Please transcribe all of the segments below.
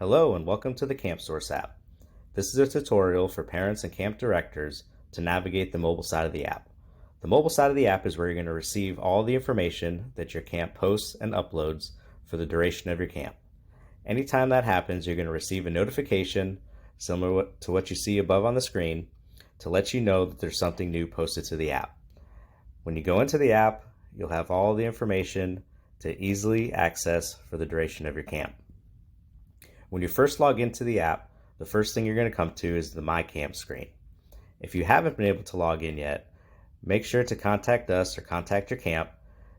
Hello and welcome to the CampSource app. This is a tutorial for parents and camp directors to navigate the mobile side of the app. The mobile side of the app is where you're going to receive all the information that your camp posts and uploads for the duration of your camp. Anytime that happens, you're going to receive a notification similar to what you see above on the screen to let you know that there's something new posted to the app. When you go into the app, you'll have all the information to easily access for the duration of your camp. When you first log into the app, the first thing you're going to come to is the My Camp screen. If you haven't been able to log in yet, make sure to contact us or contact your camp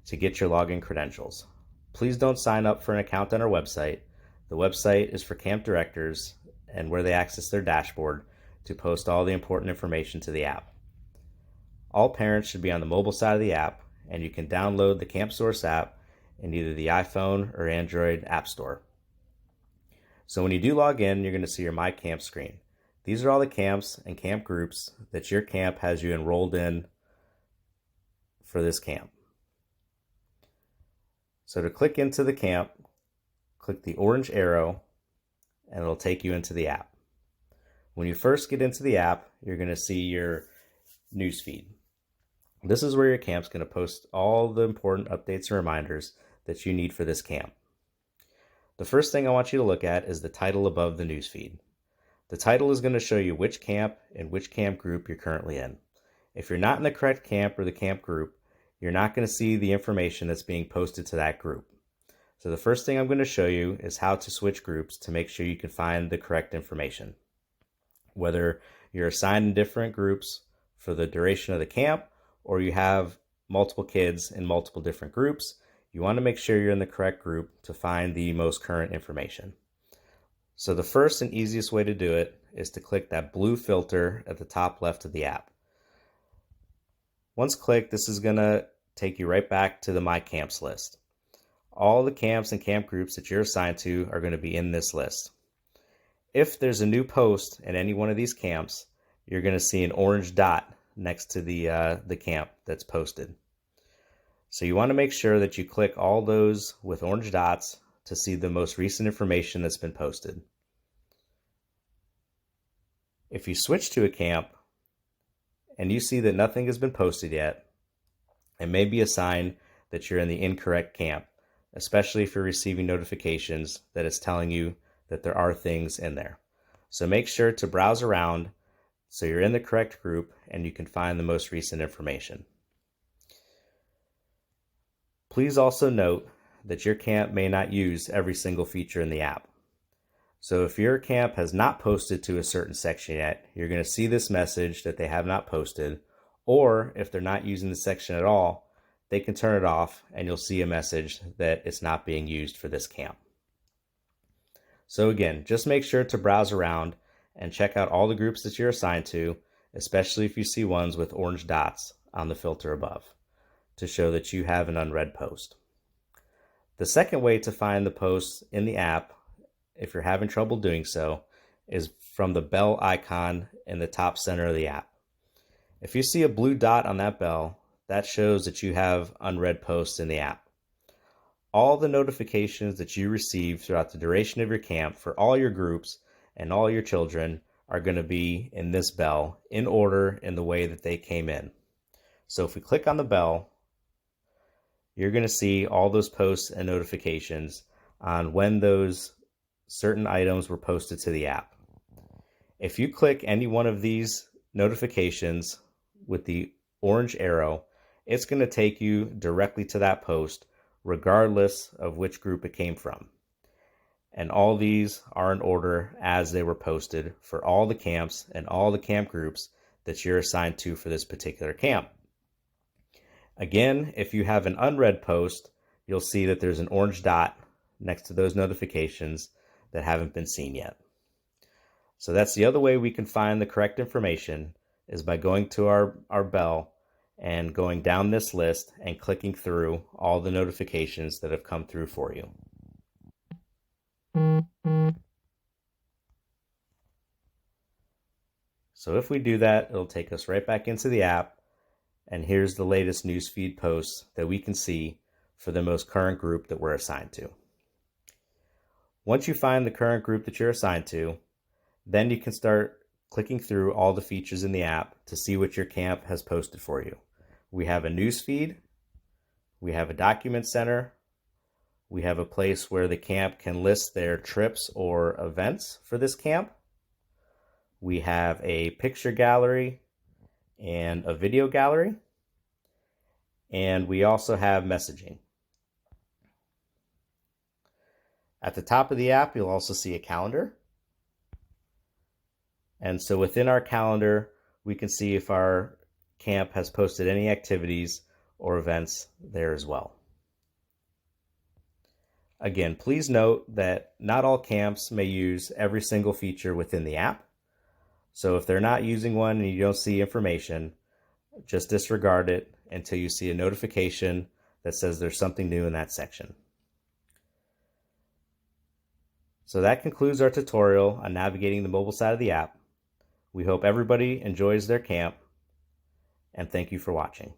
to get your login credentials. Please don't sign up for an account on our website. The website is for camp directors and where they access their dashboard to post all the important information to the app. All parents should be on the mobile side of the app, and you can download the CampSource app in either the iPhone or Android App Store. So when you do log in, you're going to see your My Camp screen. These are all the camps and camp groups that your camp has you enrolled in for this camp. So to click into the camp, click the orange arrow and it'll take you into the app. When you first get into the app, you're going to see your newsfeed. This is where your camp's going to post all the important updates and reminders that you need for this camp. The first thing I want you to look at is the title above the newsfeed. The title is going to show you which camp and which camp group you're currently in. If you're not in the correct camp or the camp group, you're not going to see the information that's being posted to that group. So the first thing I'm going to show you is how to switch groups to make sure you can find the correct information. Whether you're assigned in different groups for the duration of the camp or you have multiple kids in multiple different groups, you want to make sure you're in the correct group to find the most current information. So the first and easiest way to do it is to click that blue filter at the top left of the app. Once clicked, this is going to take you right back to the My Camps list. All the camps and camp groups that you're assigned to are going to be in this list. If there's a new post in any one of these camps, you're going to see an orange dot next to the camp that's posted. So you want to make sure that you click all those with orange dots to see the most recent information that's been posted. If you switch to a camp and you see that nothing has been posted yet, it may be a sign that you're in the incorrect camp, especially if you're receiving notifications that it's telling you that there are things in there. So make sure to browse around so you're in the correct group and you can find the most recent information. Please also note that your camp may not use every single feature in the app. So if your camp has not posted to a certain section yet, you're going to see this message that they have not posted, or if they're not using the section at all, they can turn it off and you'll see a message that it's not being used for this camp. So again, just make sure to browse around and check out all the groups that you're assigned to, especially if you see ones with orange dots on the filter above, to show that you have an unread post. The second way to find the posts in the app, if you're having trouble doing so, is from the bell icon in the top center of the app. If you see a blue dot on that bell, that shows that you have unread posts in the app. All the notifications that you receive throughout the duration of your camp for all your groups and all your children are going to be in this bell in order in the way that they came in. So if we click on the bell, you're going to see all those posts and notifications on when those certain items were posted to the app. If you click any one of these notifications with the orange arrow, it's going to take you directly to that post regardless of which group it came from. And all these are in order as they were posted for all the camps and all the camp groups that you're assigned to for this particular camp. Again, if you have an unread post, you'll see that there's an orange dot next to those notifications that haven't been seen yet. So that's the other way we can find the correct information, is by going to our bell and going down this list and clicking through all the notifications that have come through for you. So if we do that, it'll take us right back into the app, and here's the latest newsfeed posts that we can see for the most current group that we're assigned to. Once you find the current group that you're assigned to, then you can start clicking through all the features in the app to see what your camp has posted for you. We have a news feed, we have a document center, we have a place where the camp can list their trips or events for this camp. We have a picture gallery and a video gallery. And we also have messaging. At the top of the app, you'll also see a calendar. And so within our calendar, we can see if our camp has posted any activities or events there as well. Again, please note that not all camps may use every single feature within the app. So if they're not using one and you don't see information, just disregard it until you see a notification that says there's something new in that section. So that concludes our tutorial on navigating the mobile side of the app. We hope everybody enjoys their camp, and thank you for watching.